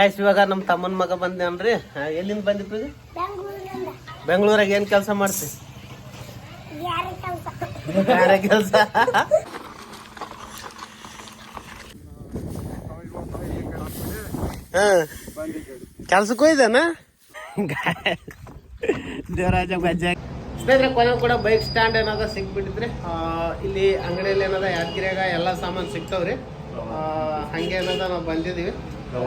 ಆಯ್ತು, ಇವಾಗ ನಮ್ಮ ತಮ್ಮನ ಮಗ ಬಂದೇನ್ರಿ. ಎಲ್ಲಿಂದ ಬಂದಿಪ್ಪ? ಬೆಂಗಳೂರಾಗ ಏನ್ ಕೆಲಸ ಮಾಡ್ತಿ? ಬೇರೆ ಕೆಲಸ. ಕೆಲ್ಸಕ್ಕೆ ಹೋಯ್ದಾನ ದೇವರಾಜ ಬಜ್ಜ. ಸ್ನೇಹಿತರೆ, ಕೊನೆ ಕೂಡ ಬೈಕ್ ಸ್ಟ್ಯಾಂಡ್ ಏನಾದ ಸಿಕ್ಬಿಟ್ಟಿದ್ರೆ ಇಲ್ಲಿ ಅಂಗಡಿಯಲ್ಲಿ ಏನದ ಯಾದಗಿರಿಯಾಗ ಎಲ್ಲ ಸಾಮಾನು ಸಿಗ್ತಾವ್ರಿ. ಹಂಗೆ ಏನದ ನಾವು ಬಂದಿದ್ದೀವಿ.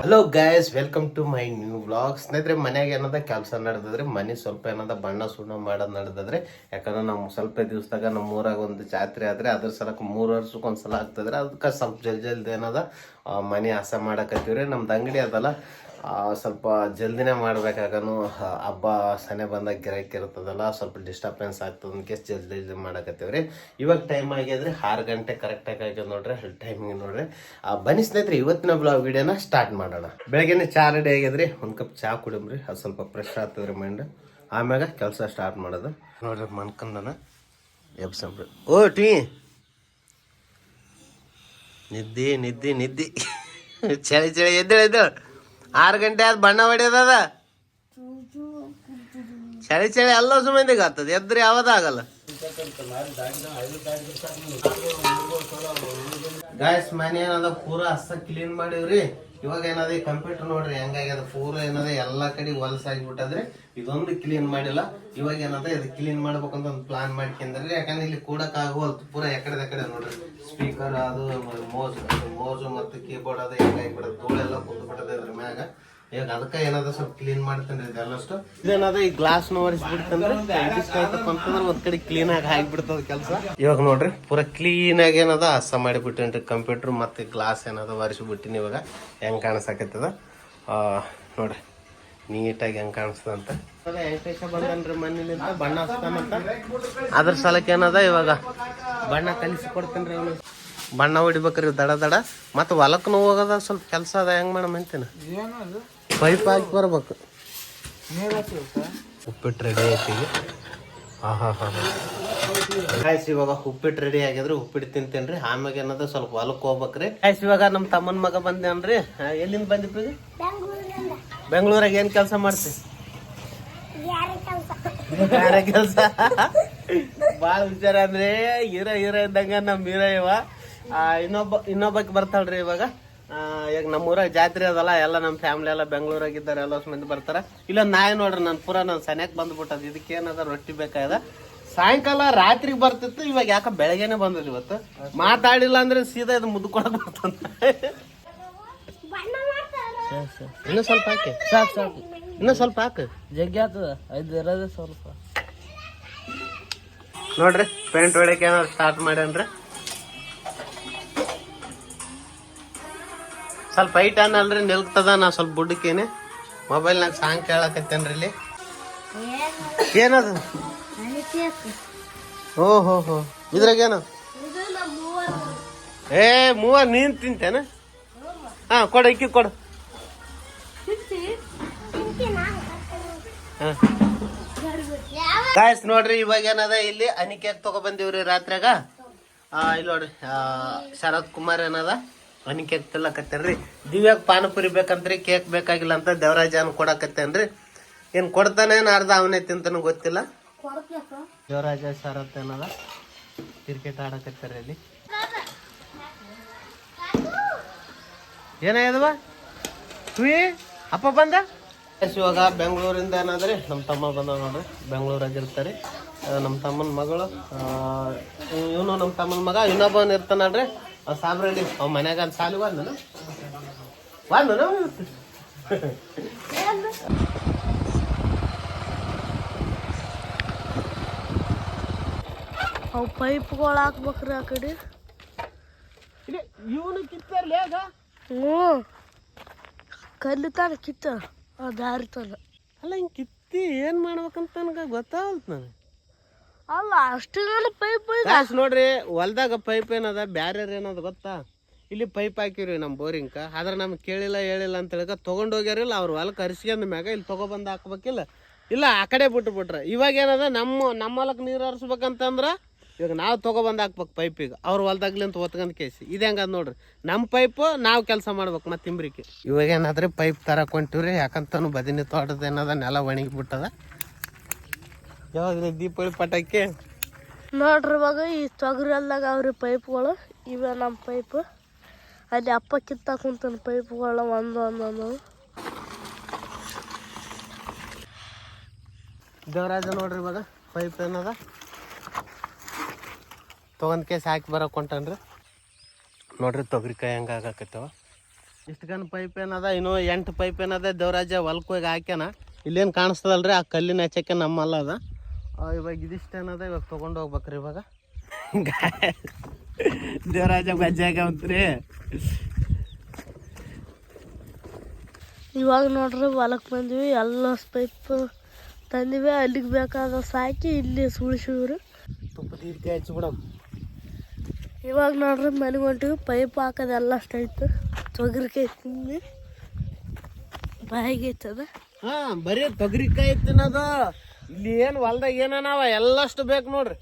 Hello guys, welcome to my new vlog. ಸ್ನೇಹಿತರೆ, ಮನ್ಯಾಗ ಏನದ ಕೆಲಸ ನಡೆದದ್ರಿ. ಮನೆ ಸ್ವಲ್ಪ ಏನದ ಬಣ್ಣ ಸುಣ್ಣ ಮಾಡೋದು ನಡೆದದ್ರಿ. ಯಾಕಂದ್ರೆ ನಾವು ಸ್ವಲ್ಪ ದಿವಸದಾಗ ನಮ್ಮ ಊರಾಗ ಒಂದು ಜಾತ್ರೆ ಆದ್ರೆ ಅದ್ರ ಸಲಕ್ಕೆ 3 ವರ್ಷಕ್ಕೆ ಒಂದ್ಸಲ ಆಗ್ತದ್ರಿ. ಅದಕ್ಕೆ ಸ್ವಲ್ಪ ಜಲ್ದಿ ಏನದ ಮನೆ ಹಸ ಮಾಡಕತ್ತೀವ್ರಿ. ನಮ್ದು ಅಂಗಡಿ ಅದಲ್ಲ, ಸ್ವಲ್ಪ ಜಲ್ದಿನೇ ಮಾಡ್ಬೇಕಾಗನು. ಹಬ್ಬ ಸನೆ ಬಂದಾಗ ಗಿರಾಕಿ ಇರ್ತದಲ್ಲ, ಸ್ವಲ್ಪ ಡಿಸ್ಟರ್ಬೆನ್ಸ್ ಆಗ್ತದೆ. ಕೇಸ್ ಜಲ್ದಿ ಮಾಡಕತ್ತೀವ್ರಿ. ಇವಾಗ ಟೈಮ್ ಆಗ್ಯದ್ರಿ 6 ಗಂಟೆ ಕರೆಕ್ಟಾಗಿ ಆಗ್ಯದ ನೋಡ್ರಿ. ಟೈಮಿಂಗ್ ನೋಡ್ರಿ. ಬನ್ನಿ ಸ್ನೇಹಿತರೆ, ಇವತ್ತಿನ ಬ್ಲಾಗ್ ವಿಡಿಯೋನ ಸ್ಟಾರ್ಟ್ ಮಾಡೋಣ. ಬೆಳಗ್ಗೆನೆ ಚಾ ರೆಡಿ ಆಗ್ಯದ್ರಿ. ಒಂದು ಕಪ್ ಚಾ ಕುಡಿಮ್ರಿ, ಅದು ಸ್ವಲ್ಪ ಫ್ರೆಶ್ ಆಗ್ತದ್ರಿ ಮೈಂಡ್. ಆಮ್ಯಾಗ ಕೆಲಸ ಸ್ಟಾರ್ಟ್ ಮಾಡೋದು ನೋಡ್ರಿ. ಮನ್ಕಂದನ ಎಬ್ಸಂಬ್ರಿ. ಓ ಟೀ ನಿದ್ದಿ ನಿದ್ದಿ ನಿದ್ದಿ ಚಳಿ ಚಳಿ ಎದ್ದೇಳು. 6 ಗಂಟೆ ಆದ್ ಬಣ್ಣ ಹೊಡೆಯದ. ಚಳಿ ಚಳಿ ಎಲ್ಲ ಸುಮ್ಮಂದಿಗೆ ಆಗ್ತದೆ. ಎದ್ರೆ ಯಾವ್ದಾಗಲ್ಲ. ಗಾಯ್ಸ್, ಮನೆ ಏನದ ಪೂರಾ ಹಸ ಕ್ಲೀನ್ ಮಾಡಿವ್ರಿ. ಇವಾಗ ಏನದ ಈ ಕಂಪ್ಯೂಟರ್ ನೋಡ್ರಿ ಹೆಂಗಾಗ್ಯದ. ಪೂರ ಏನದ ಎಲ್ಲಾ ಕಡೆ ಹೊಲಸಾಗಿಬಿಟ್ಟದ್ರಿ. ಇದೊಂದು ಕ್ಲೀನ್ ಮಾಡಿಲ್ಲ. ಇವಾಗ ಏನದ ಇದು ಕ್ಲೀನ್ ಮಾಡ್ಬೇಕಂತ ಒಂದು ಪ್ಲಾನ್ ಮಾಡ್ಕೊಂಡ್ರಿ. ಯಾಕಂದ್ರೆ ಇಲ್ಲಿ ಕೂಡಕ್ ಆಗೋಲ್ತು. ಪೂರಾ ಎಕಡೆ ನೋಡ್ರಿ. ಸ್ಪೀಕರ್ ಅದು ಮೋಜು ಮತ್ತು ಕೀಬೋರ್ಡ್ ಅದು ಹೆಂಗಾಗಿಬಿಡೋದು. ಧೂಳೆಲ್ಲ ಕುಂತು ಬಿಟ್ಟದ ಇದ್ರ ಮ್ಯಾಗ. ಈಗ ಅದಕ್ಕೆ ಏನಾದ ಸ್ವಲ್ಪ ಕ್ಲೀನ್ ಮಾಡ್ತೇನ್ರಿ. ಇದೆಲ್ಲಷ್ಟು ಇದೇನದ ಈ ಗ್ಲಾಸ್ ಒರೆಸ್ಬಿಡ್ತಂದ್ರೆ ಅಂತಂದ್ರೆ ಒಂದ್ ಕಡೆ ಕ್ಲೀನ್ ಆಗಿ ಹಾಕ್ಬಿಡ್ತದ ಕೆಲಸ. ಇವಾಗ ನೋಡ್ರಿ ಪೂರಾ ಕ್ಲೀನ್ ಆಗಿ ಏನದ ಹಸ ಮಾಡಿಬಿಟ್ಟೇನ್ರಿ. ಕಂಪ್ಯೂಟರ್ ಮತ್ತೆ ಗ್ಲಾಸ್ ಏನದ ಒರೆಸ್ಬಿಟ್ಟಿನಿ. ಇವಾಗ ಹೆಂಗ್ ಕಾಣಿಸಕತ್ತದ ನೋಡ್ರಿ, ನೀಟಾಗಿ ಹೆಂಗ್ ಕಾಣಿಸ್ತದಂತ. ವೆಂಕಟೇಶ ಬಂದನ್ರಿ ಮಣ್ಣಿನಿಂದ ಬಣ್ಣ ಹಚ್ತಾನಂತ. ಅದ್ರ ಸಲಕ್ಕೆ ಏನದ ಇವಾಗ ಬಣ್ಣ ಕಲಿಸಿ ಕೊಡ್ತೇನ್ರಿ. ಅವನು ಬಣ್ಣ ಹೊಡಿಬೇಕ್ರಿ ದಡ. ಮತ್ತೆ ಹೊಲಕ್ಕೂ ಹೋಗೋದ ಸ್ವಲ್ಪ ಕೆಲಸ ಅದ. ಹೆಂಗ್ ಮಾಡಮ್ ಅಂತೀನಿ. ಪೈಪ್ ಹಾಕಿ ಬರ್ಬೇಕು. ಉಪ್ಪಿಟ್ಟು ರೆಡಿ ಐತಿ. ಆಯ್ತು, ಇವಾಗ ಉಪ್ಪಿಟ್ಟು ರೆಡಿ ಆಗಿದ್ರೆ ಉಪ್ಪಿಟ್ಟು ತಿಂತೇನ್ರಿ. ಆಮ್ಯಾಗ ಏನದ ಸ್ವಲ್ಪ ಹೊಲಕ್ಕೆ ಹೋಗ್ಬೇಕ್ರಿ. ಆಯ್ತು, ಇವಾಗ ನಮ್ಮ ತಮ್ಮನ ಮಗ ಬಂದೇನ್ರಿ. ಎಲ್ಲಿಂದ ಬಂದಿಪ್ಪ? ಬೆಂಗಳೂರಾಗ ಏನ್ ಕೆಲಸ ಮಾಡ್ತಿ? ಬೇರೆ ಕೆಲಸ. ಬಾಳ ವಿಚಾರ ಅಂದ್ರೆ ಹೀರ ಇದ್ದಂಗ ನಮ್ ಹೀರ ಇವ. ಇನ್ನೊಬ್ಬಕ್ಕೆ ಬರ್ತಾಳ್ರಿ. ಇವಾಗ ಈಗ ನಮ್ಮೂರಾಗ ಜಾತ್ರೆ ಅದಲ್ಲ, ಎಲ್ಲ ನಮ್ಮ ಫ್ಯಾಮಿಲಿ ಎಲ್ಲ ಬೆಂಗಳೂರಾಗಿದ್ದಾರೆ. ಎಲ್ಲ ಮಂದಿ ಬರ್ತಾರ. ಇಲ್ಲ ನಾಯಿ ನೋಡ್ರಿ, ನಾನು ಪೂರಾ ನಾನು ಸನ್ಯಾಕ್ ಬಂದ್ಬಿಟ್ಟದ. ಇದಕ್ಕೇನದ ರೊಟ್ಟಿ ಬೇಕಾಯದ. ಸಾಯಂಕಾಲ ರಾತ್ರಿಗೆ ಬರ್ತಿತ್ತು. ಇವಾಗ ಯಾಕ ಬೆಳಗ್ಗೆನೆ ಬಂದದ. ಇವತ್ತು ಮಾತಾಡಿಲ್ಲ ಅಂದ್ರೆ ಸೀದಾ ಇದು ಮುದ್ಕೊಳಕ್ ಬರ್ತಂತ. ಇನ್ನು ಸ್ವಲ್ಪ ಹಾಕಿ. ಸಾಕು. ಇನ್ನು ಸ್ವಲ್ಪ ಹಾಕು. ಜಗ್ಗಿ ಆಗ್ತದ. ಇದು ಇರೋದೇ ಸ್ವಲ್ಪ ನೋಡ್ರಿ. ಪೇಂಟ್ ಹೊಡಕ್ಕೆ ಏನಾದ್ರು ಸ್ಟಾರ್ಟ್ ಮಾಡ್ಯಾನ್ರಿ. ಸ್ವಲ್ಪ ಹೈಟ್ ಅನ್ನಲ್ರಿ, ನಿಲ್ತದ. ನಾ ಸ್ವಲ್ಪ ಬುಡ್ಡಕ್ಕೇನೆ ಮೊಬೈಲ್ನಾಗ ಸಾಂಗ್ ಕೇಳಕತ್ತೇನ್ರಿ. ಇಲ್ಲಿ ಏನದು? ಓಹೋ, ಇದ್ರಾಗ ಏನು? ಮೂವ ನೀನ್ ತಿಂತೇನ? ಹಾ, ಕೊಡು. ಇಕ್ಕಿ ಕೊಡು. ಗಾಯ್ಸ್ ನೋಡ್ರಿ, ಇವಾಗ ಏನದ ಇಲ್ಲಿ ಹನಿ ಕೇಕ್ ತಗೊಬಂದಿವ್ರಿ ರಾತ್ರಿಯಾಗ. ಇಲ್ಲಿ ನೋಡ್ರಿ, ಶರತ್ ಕುಮಾರ್ ಏನದ ಹನಿ ಕೇಕ್ ತಿಲ್ಲಕತ್ತೇನ್ರಿ. ದಿವ್ಯಾಗ ಪಾನಿಪುರಿ ಬೇಕಂತ್ರಿ, ಕೇಕ್ ಬೇಕಾಗಿಲ್ಲ ಅಂತ ದೇವರಾಜನ್ ಕೊಡಕತ್ತೇನ್ರಿ. ಏನ್ ಕೊಡ್ತಾನೆ ಅರ್ಧ ಅವನೇ ತಿಂತಾನ ಗೊತ್ತಿಲ್ಲ. ದೇವರಾಜ ಶರತ್ ಏನದ ಕ್ರಿಕೆಟ್ ಆಡಕತ್ತಾರ ಇಲ್ಲಿ. ಏನಾಗ್ಯದವ ಅಪ್ಪ ಬಂದ. ಇವಾಗ ಬೆಂಗಳೂರಿಂದ ಏನಾದ್ರಿ ನಮ್ಮ ತಮ್ಮ ಬಂದ ನೋಡ್ರಿ. ಬೆಂಗಳೂರಾಗಿರ್ತಾರೆ. ನಮ್ಮ ತಮ್ಮನ ಮಗಳು, ಇವನು ನಮ್ಮ ತಮ್ಮನ ಮಗ. ಇನ್ನೊಬ್ಬನ್ ಇರ್ತಾನಲ್ರಿ ಸಾಬ್ರಲ್ಲಿ. ಅವ್ ಮನ್ಯಾಗ ಅಂತ ಸಾಲಿ ಬಂದನ ಅವು ಪೈಪ್ಗಳು ಹಾಕ್ಬೇಕ್ರಿ ಆ ಕಡೆ. ಇವನು ಕಿತ್ತರ್ಲಿ ಆಗ. ಕಲ್ಲಿತಾನ ಕಿತ್ತ ದಾರಿತಾನ. ಅಲ್ಲ, ಹಿಂಗೆ ಕಿತ್ತಿ ಏನ್ ಮಾಡ್ಬೇಕಂತ ನನಗೆ ಗೊತ್ತಾಗಲ್ತ. ನಾನು ಅಲ್ಲ ಅಷ್ಟು ಪೈಪ್ ನೋಡ್ರಿ. ಹೊಲ್ದಾಗ ಪೈಪ್ ಏನದ, ಬ್ಯಾರೆ ಏನದ ಗೊತ್ತಾ? ಇಲ್ಲಿ ಪೈಪ್ ಹಾಕಿವ್ರಿ ನಮ್ಮ ಬೋರಿಂಗ್. ಆದ್ರೆ ನಮ್ಗೆ ಕೇಳಿಲ್ಲ ಹೇಳಿಲ್ಲ ಅಂತ ಹೇಳಕ ತೊಗೊಂಡು ಹೋಗ್ಯಾರಿಲ್ಲ. ಅವ್ರು ಹೊಲಕ್ಕೆ ಹರಿಸ್ಕೊಂಡ ಮ್ಯಾಗ ಇಲ್ಲಿ ತಗೊಬಂದು ಹಾಕ್ಬೇಕಿಲ್ಲ. ಇಲ್ಲ ಆ ಕಡೆ ಬಿಟ್ರೆ ಇವಾಗ ಏನದ ನಮ್ಮ ಹೊಲಕ್ಕೆ ನೀರು ಹರಿಸ್ಬೇಕಂತಂದ್ರ ಇವಾಗ ನಾವು ತೊಗೊಬಂದು ಹಾಕ್ಬೇಕು ಪೈಪಿಗೆ ಅವ್ರು ಹೊಲ್ದಾಗ್ಲಿಂತ ಒತ್ಕೊಂಡ್ ಕೇಸಿ ಇದು ಹೆಂಗದ ನೋಡ್ರಿ ನಮ್ಮ ಪೈಪು ನಾವು ಕೆಲಸ ಮಾಡ್ಬೇಕು ಮತ್ತೆ ತಿಂಬ್ರಿಕೆ ಇವಾಗ ಏನಾದ್ರೆ ಪೈಪ್ ತರಕ್ ಹೊಂಟಿವ್ರಿ ಯಾಕಂತನು ಬದಿನಿ ತೋಟದ ಏನದ ನೆಲ ಒಣಗಿಬಿಟ್ಟದ ಯಾವಾಗ ದೀಪಾವಳಿ ಪಟಾಕಿ ನೋಡ್ರಿ ಇವಾಗ ಈ ತೊಗರಿ ಅಲ್ದಾಗ ಅವ್ರಿ ಪೈಪ್ಗಳು ಇವೆ ನಮ್ಮ ಪೈಪ್ ಅಲ್ಲಿ ಅಪ್ಪ ಕಿತ್ತ ಕುಂತಾನ ಪೈಪ್ಗಳ ಒಂದೊಂದೊಂದು ದೇವರಾಜ ನೋಡ್ರಿ ಇವಾಗ ಪೈಪ್ ಏನದ ತೊಗೊಂಡ್ ಕೇಸ್ ಹಾಕಿ ಬರಕ್ ಹೊಂಟನ್ರಿ ನೋಡ್ರಿ ತೊಗರಿಕಾಯಿ ಹೆಂಗೆ ಆಗಾಕತ್ತವ ಇಷ್ಟು ಗನ್ ಪೈಪ್ ಏನದ ಇನ್ನು 8 ಪೈಪ್ ಏನದ ದೇವರಾಜ ಹೊಲ್ಕ್ ಹೋಗಿ ಹಾಕ್ಯಾನ ಇಲ್ಲೇನು ಕಾಣಿಸ್ತದಲ್ರಿ ಆ ಕಲ್ಲಿನ ಹಚ್ಚಕ್ಕೆ ನಮ್ಮಲ್ಲ ಅದ ಇವಾಗ ಇದಿಷ್ಟು ಏನದ ಇವಾಗ ತೊಗೊಂಡು ಹೋಗ್ಬೇಕ್ರಿ ಇವಾಗ ದೇವರಾಜ ಗಜ್ಜಾಗಂತ್ರಿ ಇವಾಗ ನೋಡ್ರಿ ಹೊಲಕ್ಕೆ ಬಂದಿವಿ ಎಲ್ಲ ಪೈಪ್ ತಂದಿವಿ ಅಲ್ಲಿಗೆ ಬೇಕಾದ ಸಾಕಿ ಇಲ್ಲಿ ಸುಳಿಸಿವ್ರಿ ತುಪ್ಪದ ಹೀರಿಕಾಯಿ ಹಚ್ಬಿಡಮ್ ಇವಾಗ ನೋಡ್ರಿ ಮನೆಗೆ ಹೊಂಟಿವಿ ಪೈಪ್ ಹಾಕೋದೆಲ್ಲ ಅಷ್ಟೈತು ತೊಗರಿಕಾಯಿ ತಿಂದು ಬಾಯಿಗೆ ಐತದ ಹಾಂ ಬರೀ ತೊಗರಿಕಾಯಿ ತಿನ್ನೋದು ಇಲ್ಲಿ ಏನು ಹೊಲ್ದಾಗ ಏನವ ಎಲ್ಲಷ್ಟು ಬೇಕು ನೋಡ್ರಿ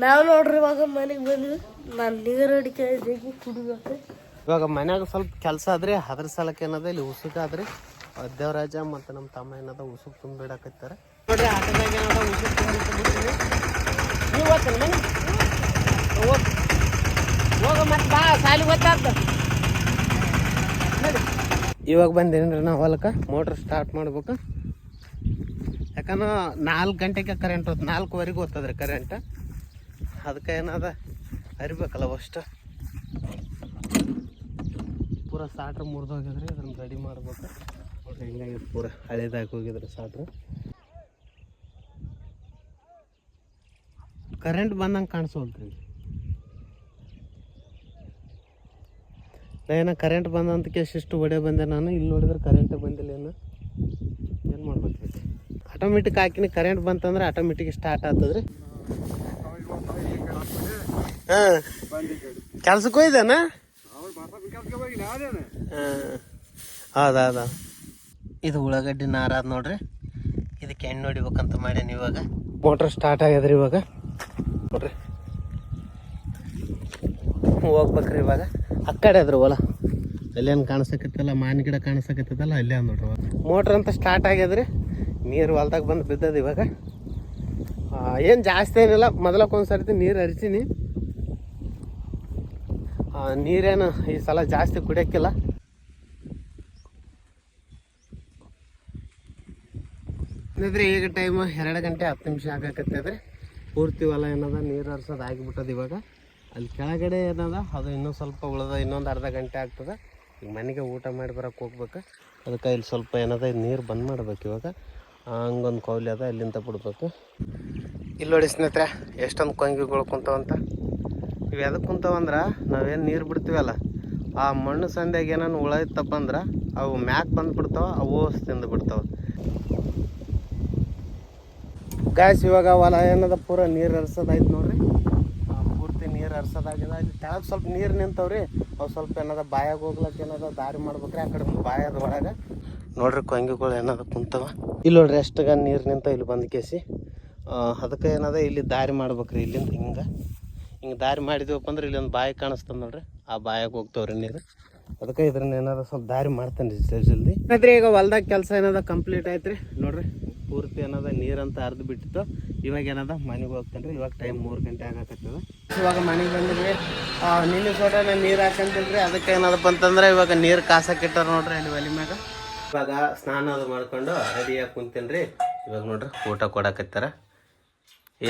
ನಾವು ನೋಡ್ರಿ ಇವಾಗ ಮನೆಗೆ ಬಂದ್ವಿ ನಾನು ನೀರು ಅಡಿಕೆ ಜಗ್ಗಿ ಕುಡಿಬೇಕು ಇವಾಗ ಮನ್ಯಾಗ ಸ್ವಲ್ಪ ಕೆಲಸ ಆದ್ರಿ ಅದ್ರ ಸಲಕ್ಕೆ ಏನದ ಇಲ್ಲಿ ಉಸುಕ ಆದ್ರಿ ದೇವರಾಜ ಮತ್ತು ನಮ್ಮ ತಮ್ಮ ಏನದ ಉಸುಕ್ ತುಂಬಿಡಕತ್ತಾರ ನೋಡ್ರಿ ಆಟದಾಗ ಏನದ ಉಸುಕ್ ತುಂಬಿಡ್ತೀನಿ ನೀವು ಓದ್ತೀನಿ ಮನೆ ಹೋಗ ಮತ್ತೆ ಬಾ ಸಾಲಿ ಗೊತ್ತಾಗ್ತ ಇವಾಗ ಬಂದೇನ್ರಿ ನಾವು ಹೊಲಕ್ಕೆ ಮೋಟ್ರ್ ಸ್ಟಾರ್ಟ್ ಮಾಡ್ಬೇಕು ಯಾಕಂದ್ರೆ 4 ಗಂಟೆಗೆ ಕರೆಂಟ್ ಹೋದ್ 4:15 ಹೋಗ್ತದ್ರಿ ಕರೆಂಟ್ ಅದಕ್ಕೆ ಏನದ ಅರಿಬೇಕಲ್ಲ ಅಷ್ಟು ಪೂರ ಸಾಟ್ರ್ ಮುರಿದೋಗಿದ್ರಿ ಅದನ್ನ ರೆಡಿ ಮಾಡ್ಬೇಕು ನೋಡ್ರಿ ಹೆಂಗಾಗಿತ್ತು ಪೂರ ಹಳೇದಾಗಿ ಹೋಗಿದ್ರಿ ಸಾಟ್ರು ಕರೆಂಟ್ ಬಂದಂಗೆ ಕಾಣಿಸೋಲ್ರಿ ನಾ ಏನೋ ಕರೆಂಟ್ ಬಂದಂತ ಇಷ್ಟು ಒಡೆ ಬಂದೆ ನಾನು ಇಲ್ಲಿ ನೋಡಿದ್ರೆ ಕರೆಂಟೇ ಬಂದಿಲ್ಲ ಏನು ಮಾಡ್ಬೇಕು ಆಟೋಮೆಟಿಕ್ ಹಾಕಿನಿ ಕರೆಂಟ್ ಬಂತಂದ್ರೆ ಆಟೋಮೆಟಿಕ್ ಸ್ಟಾರ್ಟ್ ಆಗ್ತದ್ರಿ ಹಾಂ ಕೆಲ್ಸಕ್ಕೆ ಹೋಯ್ದಾನ ಹೌದಾ ಇದು ಉಳ್ಳಾಗಡ್ಡಿ ನಾರಾದ ನೋಡ್ರಿ ಇದಕ್ಕೆ ಎಣ್ಣೆ ಹೊಡಿಬೇಕಂತ ಮಾಡೇನಿ ಇವಾಗ ಮೋಟ್ರ್ ಸ್ಟಾರ್ಟ್ ಆಗ್ಯದ್ರಿ ಇವಾಗ ನೋಡ್ರಿ ಹೋಗ್ಬೇಕ್ರಿ ಇವಾಗ ಆ ಕಡೆ ಅದ್ರ ಹೊಲ ಅಲ್ಲೇನು ಕಾಣಿಸಕತ್ತಲ್ಲ ಮಾವಿನ ಗಿಡ ಕಾಣಿಸಕತ್ತದಲ್ಲ ಅಲ್ಲೇ ನೋಡ್ರಿ ಇವಾಗ ಮೋಟ್ರ್ ಅಂತ ಸ್ಟಾರ್ಟ್ ಆಗ್ಯದ್ರಿ ನೀರು ಹೊಲ್ದಾಗ ಬಂದು ಬಿದ್ದದ ಇವಾಗ ಏನು ಜಾಸ್ತಿ ಏನಿಲ್ಲ ಮೊದಲಕ್ಕೊಂದು ಸರ್ತಿ ನೀರು ಹರಿಸೀನಿ ನೀರೇನು ಈ ಸಲ ಜಾಸ್ತಿ ಕುಡಿಯೋಕ್ಕಿಲ್ಲ ಅಂದ್ರೆ ಈಗ ಟೈಮ್ 2 ಗಂಟೆ 10 ನಿಮಿಷ ಆಗಾಕತ್ತದ್ರಿ ಪೂರ್ತಿ ಹೊಲ ಏನದ ನೀರು ಹರ್ಸೋದು ಆಗಿಬಿಟ್ಟದ ಇವಾಗ ಅಲ್ಲಿ ಕೆಳಗಡೆ ಏನದ ಅದು ಇನ್ನೂ ಸ್ವಲ್ಪ ಉಳ್ದ ಇನ್ನೊಂದು ಅರ್ಧ ಗಂಟೆ ಆಗ್ತದೆ ಈಗ ಮನೆಗೆ ಊಟ ಮಾಡಿ ಬರೋಕೆ ಹೋಗ್ಬೇಕು ಅದಕ್ಕೆ ಇಲ್ಲಿ ಸ್ವಲ್ಪ ಏನದ ನೀರು ಬಂದ್ ಮಾಡ್ಬೇಕು ಇವಾಗ ಹಂಗೊಂದು ಕೌಲಿ ಅದ ಅಲ್ಲಿಂದ ಬಿಡ್ಬೇಕು ಇಲ್ಲಿ ನೋಡಿ ಸ್ನೇಹಿತರೆ ಎಷ್ಟೊಂದು ಕೊಂಗಿಗಳು ಕುಂತಾವಂತ ಇವು ಎದಕ್ಕೆ ಕುಂತಾವಂದ್ರೆ ನಾವೇನು ನೀರು ಬಿಡ್ತೀವಲ್ಲ ಆ ಮಣ್ಣು ಸಂಧ್ಯಾಗ ಏನಾನು ಹುಳ ಇತ್ತಪ್ಪ ಅಂದ್ರೆ ಅವು ಮ್ಯಾಕ್ ಬಂದುಬಿಡ್ತಾವ ಅವು ತಿಂದು ಬಿಡ್ತಾವೆ ಗಾಯ್ಸ್ ಇವಾಗ ಹೊಲ ಏನದ ಪೂರ ನೀರು ಹರ್ಸೋದಾಯ್ತು ನೋಡ್ರಿ ಪೂರ್ತಿ ನೀರು ಹರ್ಸೋದಾಗಿದೆ ಅಲ್ಲಿ ಕೆಳಗೆ ಸ್ವಲ್ಪ ನೀರು ನಿಂತವ್ರಿ ಅವು ಸ್ವಲ್ಪ ಏನದ ಬಾಯಾಗ ಹೋಗ್ಲಕ್ಕೆ ಏನದ ದಾರಿ ಮಾಡ್ಬೇಕ್ರಿ ಆ ಕಡೆ ಬಾಯದ ಒಳಗೆ ನೋಡ್ರಿ ಕೊಂಗಿಗಳು ಏನದ ಕುಂತವ ಇಲ್ಲಿ ನೋಡ್ರಿ ಎಷ್ಟಾಗ ನೀರು ನಿಂತ ಇಲ್ಲಿ ಬಂದು ಕೇಸಿ ಅದಕ್ಕೆ ಏನದ ಇಲ್ಲಿ ದಾರಿ ಮಾಡ್ಬೇಕ್ರಿ ಇಲ್ಲಿಂದ ಹಿಂಗೆ ದಾರಿ ಮಾಡಿದ್ವಪ್ಪ ಅಂದ್ರೆ ಇಲ್ಲಿ ಒಂದು ಬಾಯಿ ಕಾಣಿಸ್ತದೆ ನೋಡ್ರಿ ಆ ಬಾಯಾಗ ಹೋಗ್ತಾವ್ರಿ ನೀರು ಅದಕ್ಕೆ ಇದ್ರನ್ನ ಏನಾರ ಸ್ವಲ್ಪ ದಾರಿ ಮಾಡ್ತೇನೆ ರೀ ಜಲ್ದಿ ಆದ್ರೆ ಈಗ ಹೊಲ್ದಾಗ ಕೆಲಸ ಏನದ ಕಂಪ್ಲೀಟ್ ಆಯ್ತು ರೀ ನೋಡ್ರಿ ಪೂರ್ತಿ ಏನದ ನೀರಂತ ಹರಿದು ಬಿಟ್ಟಿತ್ತು ಇವಾಗ ಏನದ ಮನೆಗೆ ಹೋಗ್ತೇನೆ ರೀ ಇವಾಗ ಟೈಮ್ 3 ಗಂಟೆ ಆಗಾಕತ್ತದ ಇವಾಗ ಮನೆಗೆ ಬಂದಿದ್ರಿ ನಿನ್ನೆ ಸೋಟ ನಾನು ನೀರು ಹಾಕಂತಿಲ್ರಿ ಅದಕ್ಕೆ ಏನದಪ್ಪ ಅಂತಂದ್ರೆ ಇವಾಗ ನೀರು ಕಾಸಕ್ಕಿಟ್ಟಾರ ನೋಡ್ರಿ ಅಲ್ಲಿ ಒಲಿ ಮ್ಯಾಗ ಇವಾಗ ಸ್ನಾನ ಅದು ಮಾಡ್ಕೊಂಡು ರೆಡಿಯಾಗಿ ಕುಂತೇನೆ ರೀ ಇವಾಗ ನೋಡ್ರಿ ಊಟ ಕೊಡಕತ್ತಾರ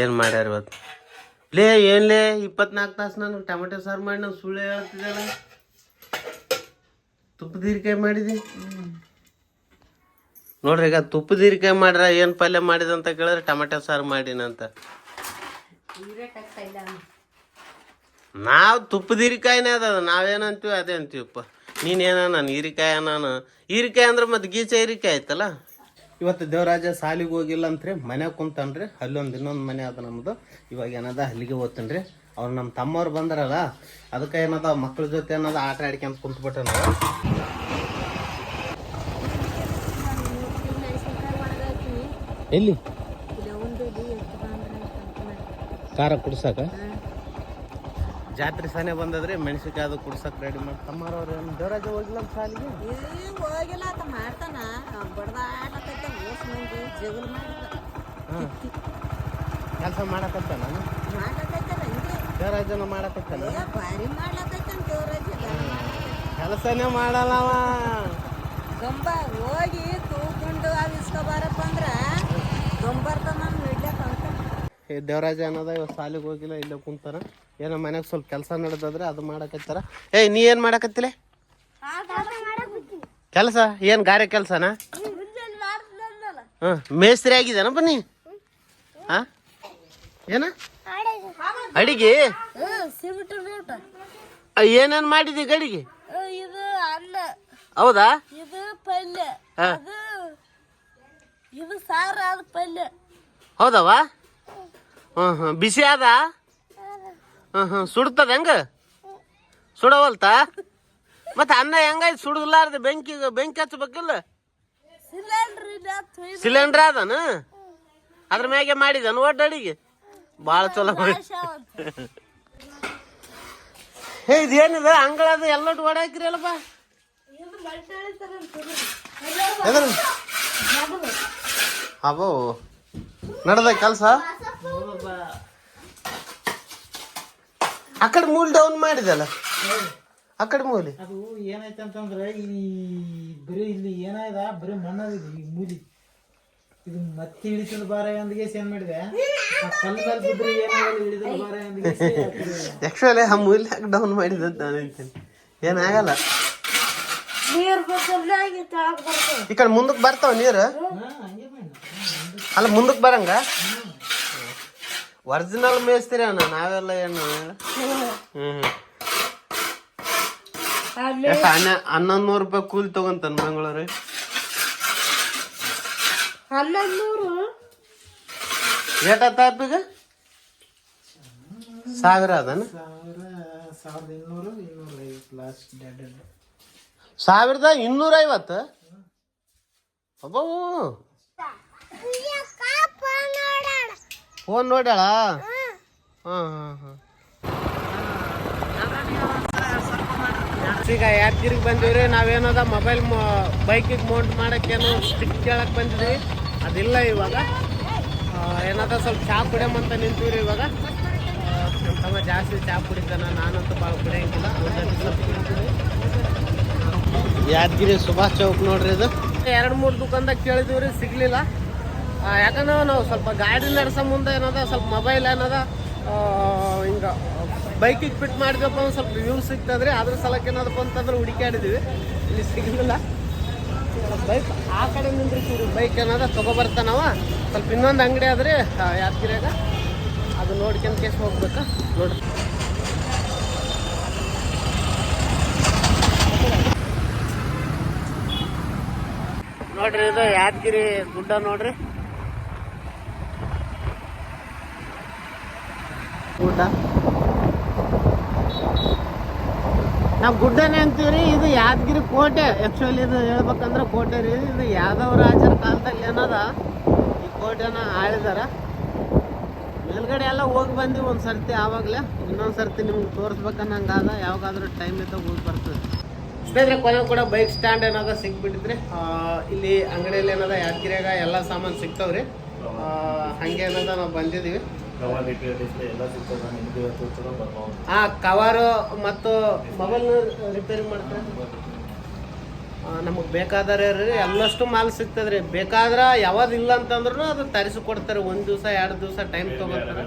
ಏನು ಮಾಡ್ಯಾರ ಇವತ್ತು ಏನ್ಲೇ 24 ತಾಸು ನಾನು ಟೊಮೆಟೊ ಸಾರು ಮಾಡಿ ನಾನು ಸುಳ್ಳು ಹೇಳ್ತಿದ್ದಲ್ಲ ತುಪ್ಪದ ಹೀರಿಕಾಯಿ ಮಾಡಿದಿ ನೋಡ್ರಿ ಈಗ ತುಪ್ಪದ ಹೀರಿಕಾಯಿ ಮಾಡ್ರ ಏನು ಪಲ್ಯ ಮಾಡಿದಂತ ಕೇಳಿದ್ರೆ ಟೊಮೆಟೊ ಸಾರು ಮಾಡಿನಂತ ನಾವು ತುಪ್ಪದ ಹೀರಿಕಾಯಿನೇ ಅದ ನಾವೇನಂತೀವಿ ಅದೇ ಅಂತೀವಪ್ಪ ನೀನೇನ ನಾನು ಹೀರಿಕಾಯಿ ನಾನು ಹೀರಿಕಾಯಿ ಅಂದ್ರೆ ಮತ್ತೆ ಗೀಚ ಹೀರಿಕಾಯಿ ಆಯ್ತಲ್ಲ ಇವತ್ತು ದೇವರಾಜ ಸಾಲಿಗೆ ಹೋಗಿಲ್ಲ ಅಂತ್ರಿ ಮನ್ಯಾಗ ಕುಂತಾನ್ರಿ ಅಲ್ಲೊಂದು ಇನ್ನೊಂದು ಮನೆ ಅದ ನಮ್ಮದು ಇವಾಗ ಏನದ ಅಲ್ಲಿಗೆ ಹೋಗ್ತಾನೆ ರೀ ಅವ್ರು ನಮ್ಮ ತಮ್ಮವ್ರು ಬಂದಾರಲ್ಲ ಅದಕ್ಕೆ ಏನದ ಮಕ್ಳ ಜೊತೆ ಏನದ ಆಟ ಆಡ್ಕೊಂತ ಕುಂತ್ಬಿಟ್ಟ ನಾವು ಎಲ್ಲಿ ಖಾರ ಕುಡ್ಸಕ ಜಾತ್ರೆ ಸನೆ ಬಂದದ್ರಿ ಮೆಣಸಿನ್ಕಾಯಿ ಅದು ಕುಡ್ಸಕ್ ರೆಡಿ ಮಾಡಿ ತಮ್ಮಾರವ್ರು ಏನು ದೇವರಾಜ ಹೋಗಿಲ್ಲ ಶಾಲೆಗೆ ಹೋಗಿಲ್ಲ ಅಂತ ಮಾಡ್ತಾನ ಬಡ್ದಾಡಕೈತ ಓಸ್ ಮಂದಿ ಜಗಳ ಮಾಡಿದ ಕೆಲಸ ಮಾಡಕತ್ತ ನಾನು ಮಾಡ್ಲಕೈತಲ್ಲ ಹಿಂಗೆ ದೇವರಾಜನ ಮಾಡಕತ್ತಲ್ಲ ಭಾರಿ ಮಾಡ್ಲಕೈತಂತ ದೇವರಾಜ ಕೆಲಸನೇ ಮಾಡಲ್ಲವ ಗಂಬ ಹೋಗಿ ತೂಕೊಂಡು ಅವ್ ಇಸ್ಕೊಬಾರಪ್ಪ ಅಂದ್ರ ಗಂಬರ್ತಾನ ನಡ್ಲಕ್ಕ ಅಂತ ದೇವರಾಜ ಅನ್ನೋದ ಇವಾಗ ಶಾಲೆಗೆ ಹೋಗಿಲ್ಲ ಇಲ್ಲೇ ಕುಂತಾರ ಏನೋ ಮನ್ಯಾಗ ಸ್ವಲ್ಪ ಕೆಲಸ ನಡೆದಾದ್ರೆ ಅದು ಮಾಡಕತ್ತಾರ ನೀ ಏನ್ ಮಾಡಕತ್ತಿಲ್ಲ ಕೆಲಸ ಏನ್ ಗಾರೆ ಕೆಲಸನಾ ಮೇಸ್ತ್ರಿ ಆಗಿದೇನ ಬನ್ನಿ ಹಾ ಏನ ಅಡಿಗೆ ಏನೇನ್ ಮಾಡಿದಿ ಗಡಿಗೆ ಇದು ಅನ್ನ ಹೌದಾ ಇದು ಪಲ್ಯ ಇದು ಸಾರು ಅದು ಪಲ್ಯ ಹೌದವ ಬಿಸಿ ಅದ ಸುಡ್ತದ ಹೆಂಗ ಸುಡವಲ್ತ ಮತ್ತೆ ಅನ್ನ ಹೆಂಗಾಯ್ತು ಸುಡಲಾರ್ದೆ ಬೆಂಕಿ ಹಚ್ಚಬೇಕಿಲ್ಲ ಸಿಲಿಂಡ್ರ್ ಅದನ ಅದ್ರ ಮ್ಯಾಗೆ ಮಾಡಿದನು ಒಡ್ಡ ಅಡಿಗೆ ಭಾಳ ಚಲೋ ಮಾಡಿ ಇದೇನಿದೆ ಅಂಗಳದ ಎಲ್ಲೊಟ್ಟು ಓಡಾಕಿರಿ ಅಲ್ಲಪ್ಪ ಅಬೋ ನಡ್ದ ಕೆಲ್ಸ ಆ ಕಡೆ ಮೂಲ್ ಡೌನ್ ಮಾಡಿದಲ್ಲ ಆ ಕಡೆ ಮೂಲಿ ಅದು ಏನಾಯ್ತು ಅಂತಂದ್ರೆ ಈ ಬರೀ ಇಲ್ಲಿ ಏನಾಯ್ದ ಬರೀ ಮಣ್ಣಾಗಿದೆ ಈ ಮೂಲಿ ಇದು ಮತ್ತೆ ಇಳಿತದ ಬಾರ ಅಂದಿಗೆ ಏನ್ ಮಾಡಿದೆ ಆ ಕಲ್ಲು ಮೇಲೆ ಬಿದ್ರೆ ಏನಾಗಲ್ಲ ಇಳಿತದ ಬಾರ ಅಂದಿಗೆ ಆಕ್ಚುಲಿ ಆ ಮೂಲಿ ಯಾಕೆ ಡೌನ್ ಮಾಡಿದಂತ ನಾನು ಹೇಳ್ತೀನಿ ಏನಾಗಲ್ಲ ಈ ಕಡೆ ಮುಂದಕ್ಕೆ ಬರ್ತಾವ ನೀರು ಅಲ್ಲ ಮುಂದಕ್ಕೆ ಬರಂಗ ಒರಿಜಿನಲ್ ಮೇಸ್ತೀರಿ ಅಣ್ಣ ನಾವೆಲ್ಲ ಏನು ಎಷ್ಟು 1100 ರೂಪಾಯಿ ಕೂಲಿ ತಗೊಂತಾನ ಮಂಗಳೂರು 1100 ಏಟತ್ತಾಪೀಗ 1000 ಅದನ 1250 ಲಾಸ್ಟ್ ಡೆಡ್ 1250 ಅಬ್ಬೋ ಫೋನ್ ನೋಡ್ಯಾಳ ಈಗ ಯಾದಗಿರಿಗೆ ಬಂದಿವ್ರಿ ನಾವೇನದ ಮೊಬೈಲ್ ಬೈಕಿಗೆ ಮೌಂಟ್ ಮಾಡಕ್ಕೇನು ಸ್ಟಿಕ್ ಕೇಳಕ್ ಬಂದಿದ್ವಿ ಅದಿಲ್ಲ ಇವಾಗ ಏನದ ಸ್ವಲ್ಪ ಚಹಾ ಕುಡಿಯಂತ ನಿಂತೀವ್ರಿ ಇವಾಗ ನಮ್ಮ ತಮ್ಮ ಜಾಸ್ತಿ ಚಹಾ ಕುಡಿತಾನ ನಾನಂತೂ ಭಾಳ ಕುಡಿಯಂಗಿಲ್ಲ ಸ್ವಲ್ಪ ಕುಡಿತೀವಿ ಯಾದಗಿರಿ ಸುಭಾಷ್ ಚೌಕ್ ನೋಡ್ರಿ ಇದು 2-3 ದುಕಾನ್ದಾಗ ಕೇಳಿದಿವ್ರಿ ಸಿಗ್ಲಿಲ್ಲ ಯಾಕಂದ್ರೆ ನಾವು ಸ್ವಲ್ಪ ಗಾಡಿ ನಡೆಸೋ ಮುಂದೆ ಏನದ ಸ್ವಲ್ಪ ಮೊಬೈಲ್ ಏನದ ಹಿಂಗೆ ಬೈಕಿಗೆ ಫಿಟ್ ಮಾಡಿದಪ್ಪ ಅಂದ್ರೆ ಸ್ವಲ್ಪ ವ್ಯೂ ಸಿಗ್ತದ್ರಿ ಅದ್ರ ಸಲಕ್ಕೆ ಏನದಪ್ಪ ಅಂತಂದ್ರೆ ಹುಡುಕಾಡಿದ್ವಿ ಇಲ್ಲಿ ಸಿಗಲಿಲ್ಲ ಬೈಕ್ ಆ ಕಡೆ ನಿಂದ್ರಿಸಿವ್ರಿ ಬೈಕ್ ಏನದ ತೊಗೊಬರ್ತಾನವ ಸ್ವಲ್ಪ ಇನ್ನೊಂದು ಅಂಗಡಿ ಆದ್ರಿ ಯಾದಗಿರಿಯಾಗ ಅದು ನೋಡ್ಕೊಂಡ್ ಕೇಸ್ ಹೋಗ್ಬೇಕಾ ನೋಡ್ರಿ ನೋಡ್ರಿ ಇದು ಯಾದಗಿರಿ ಗುಡ್ಡ ನೋಡ್ರಿ ಊಟ ನಾವು ಗುಡ್ಡನೇ ಅಂತೀವ್ರಿ ಇದು ಯಾದಗಿರಿ ಕೋಟೆ ಆ್ಯಕ್ಚುಲಿ ಇದು ಹೇಳ್ಬೇಕಂದ್ರೆ ಕೋಟೆ ರೀ ಇದು ಯಾದವ ರಾಜರ ಕಾಲದಲ್ಲಿ ಏನದ ಈ ಕೋಟೆನ ಆಳಿದಾರ ಮೇಲ್ಗಡೆ ಎಲ್ಲ ಹೋಗಿ ಬಂದಿವಿ ಒಂದು ಸರ್ತಿ ಆವಾಗಲೇ ಇನ್ನೊಂದು ಸರ್ತಿ ನಿಮ್ಗೆ ತೋರಿಸ್ಬೇಕನ್ನಂಗಾದ ಯಾವಾಗಾದ್ರೂ ಟೈಮ್ ಇದ್ದಾಗ ಹೋಗಿ ಬರ್ತದೆ ಸ್ನೇಹಿತರೆ ಕೊನೆ ಕೂಡ ಬೈಕ್ ಸ್ಟ್ಯಾಂಡ್ ಏನದ ಸಿಕ್ಬಿಟ್ಟಿದ್ರಿ ಇಲ್ಲಿ ಅಂಗಡಿಯಲ್ಲಿ ಏನದ ಯಾದಗಿರಿಯಾಗ ಎಲ್ಲ ಸಾಮಾನು ಸಿಗ್ತಾವ್ರಿ ಹಂಗೆ ಏನದ ನಾವು ಬಂದಿದ್ದೀವಿ ಕವರು ಮತ್ತು ಮೊಬೈಲ್ ರಿಪೇರಿ ಮಾಡ್ತಾರೆ ನಮಗೆ ಬೇಕಾದರೆ ರೀ ಎಲ್ಲಷ್ಟು ಮಾಲ್ ಸಿಗ್ತದ್ರಿ ಬೇಕಾದ್ರೆ ಯಾವ್ದು ಇಲ್ಲ ಅಂತಂದ್ರೂ ಅದು ತರಿಸಿ ಕೊಡ್ತಾರೆ 1 ದಿವಸ 2 ದಿವಸ ಟೈಮ್ ತಗೋತಾರೆ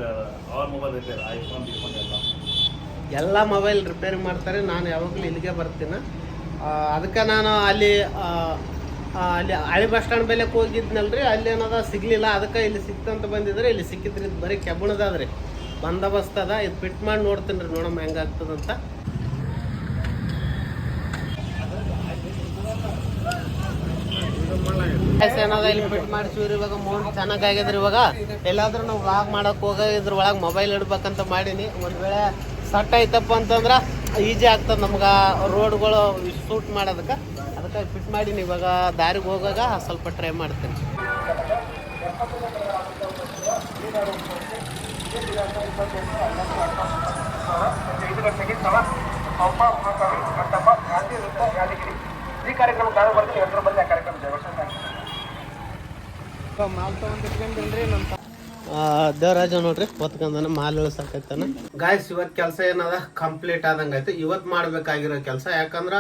ಎಲ್ಲ ಮೊಬೈಲ್ ರಿಪೇರಿ ಮಾಡ್ತಾರೆ ನಾನು ಯಾವಾಗಲೂ ಇಲ್ಲಿಗೆ ಬರ್ತೀನಿ ಅದಕ್ಕೆ ನಾನು ಅಲ್ಲಿ ಹಳೆ ಬಸ್ ಸ್ಟ್ಯಾಂಡ್ ಬೆಲೆಕ್ಕೆ ಹೋಗಿದ್ನಲ್ರಿ ಅಲ್ಲಿ ಏನದ ಸಿಗ್ಲಿಲ್ಲ ಅದಕ್ಕೆ ಇಲ್ಲಿ ಸಿಕ್ತಂತ ಬಂದಿದ್ರೆ ಇಲ್ಲಿ ಸಿಕ್ಕಿದ್ರಿ ಇದು ಬರೀ ಕೆಬ್ಬಣದಾದ್ರಿ ಬಂದೋಬಸ್ತ್ ಅದ ಇದು ಫಿಟ್ ಮಾಡಿ ನೋಡ್ತೀನಿ ರೀ ನೋಡಮ್ಮ ಹೆಂಗಾಗ್ತದಂತ ಏನದ ಇಲ್ಲಿ ಫಿಟ್ ಮಾಡಿಸಿವ್ರಿ ಇವಾಗ ಮೌಂಟ್ ಚೆನ್ನಾಗಾಗಿದ್ರಿ ಇವಾಗ ಎಲ್ಲಾದ್ರೂ ನಾವು ವ್ಲಾಗ್ ಮಾಡಕ್ ಹೋಗ ಇದ್ರ ಒಳಗೆ ಮೊಬೈಲ್ ಇಡ್ಬೇಕಂತ ಮಾಡೀನಿ ಒಂದ್ ವೇಳೆ ಸಟ್ ಐತಪ್ಪ ಅಂತಂದ್ರೆ ಈಜಿ ಆಗ್ತದೆ ನಮ್ಗೆ ರೋಡ್ಗಳು ಶೂಟ್ ಮಾಡೋದಕ್ಕೆ ಅದಕ್ಕೆ ಫಿಟ್ ಮಾಡೀನಿ ಇವಾಗ ದಾರಿಗೆ ಹೋಗಾಗ ಸ್ವಲ್ಪ ಟ್ರೈ ಮಾಡ್ತೀನಿ ಈ ಕಾರ್ಯಕ್ರಮ ನಾನು ಬರ್ತೀನಿ ಎಲ್ಲರೂ ಬಂದು ಆ ಕಾರ್ಯಕ್ರಮ ಮಾಲ್ ತಗೊಂಡಿಟ್ಕೊಂಡ್ರಿ ನಮ್ಮ ದೇವರಾಜ ನೋಡ್ರಿ ಹೊತ್ಕೊಂಡನ ಮಾಲ್ ಇಳಿಸಾಕೈತಾನ ಗಾಯ್ಸ್. ಇವತ್ ಕೆಲಸ ಏನದ ಕಂಪ್ಲೀಟ್ ಆದಂಗಾಯ್ತು. ಇವತ್ ಮಾಡ್ಬೇಕಾಗಿರೋ ಕೆಲಸ, ಯಾಕಂದ್ರ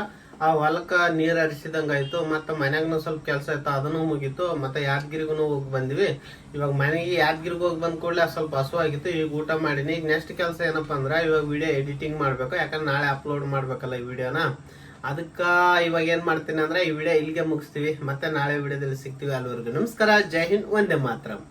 ಆ ಹೊಲಕ್ಕ ನೀರ್ ಹರಿಸಿದಂಗಾಯ್ತು. ಮತ್ತೆ ಮನ್ಯಾಗನು ಸ್ವಲ್ಪ ಕೆಲಸ ಇತ್ತು, ಅದನ್ನು ಮುಗೀತು. ಮತ್ತೆ ಯಾದಗಿರಿಗೂ ಹೋಗಿ ಬಂದ್ವಿ. ಇವಾಗ ಮನೆಗೆ ಯಾದಗಿರಿಗೆ ಹೋಗಿ ಬಂದ್ ಕೂಡಲೇ ಸ್ವಲ್ಪ ಹಸು ಆಗಿತ್ತು. ಈಗ ಊಟ ಮಾಡೀನಿ. ಈಗ ನೆಕ್ಸ್ಟ್ ಕೆಲಸ ಏನಪ್ಪಾ ಅಂದ್ರ ಇವಾಗ ವಿಡಿಯೋ ಎಡಿಟಿಂಗ್ ಮಾಡ್ಬೇಕು, ಯಾಕಂದ್ರೆ ನಾಳೆ ಅಪ್ಲೋಡ್ ಮಾಡ್ಬೇಕಲ್ಲ ಈ ವಿಡಿಯೋನ. ಅದಕ್ಕ ಇವಾಗ ಏನ್ ಮಾಡ್ತೀನಿ ಅಂದ್ರೆ ಈ ವಿಡಿಯೋ ಇಲ್ಲಿಗೆ ಮುಗಿಸ್ತೀವಿ. ಮತ್ತೆ ನಾಳೆ ವಿಡಿಯೋದಲ್ಲಿ ಸಿಗ್ತೀವಿ. ಅಲ್ಲಿವರೆಗೂ ನಮಸ್ಕಾರ, ಜೈ ಹಿಂದ್, ವಂದೇ ಮಾತರಂ.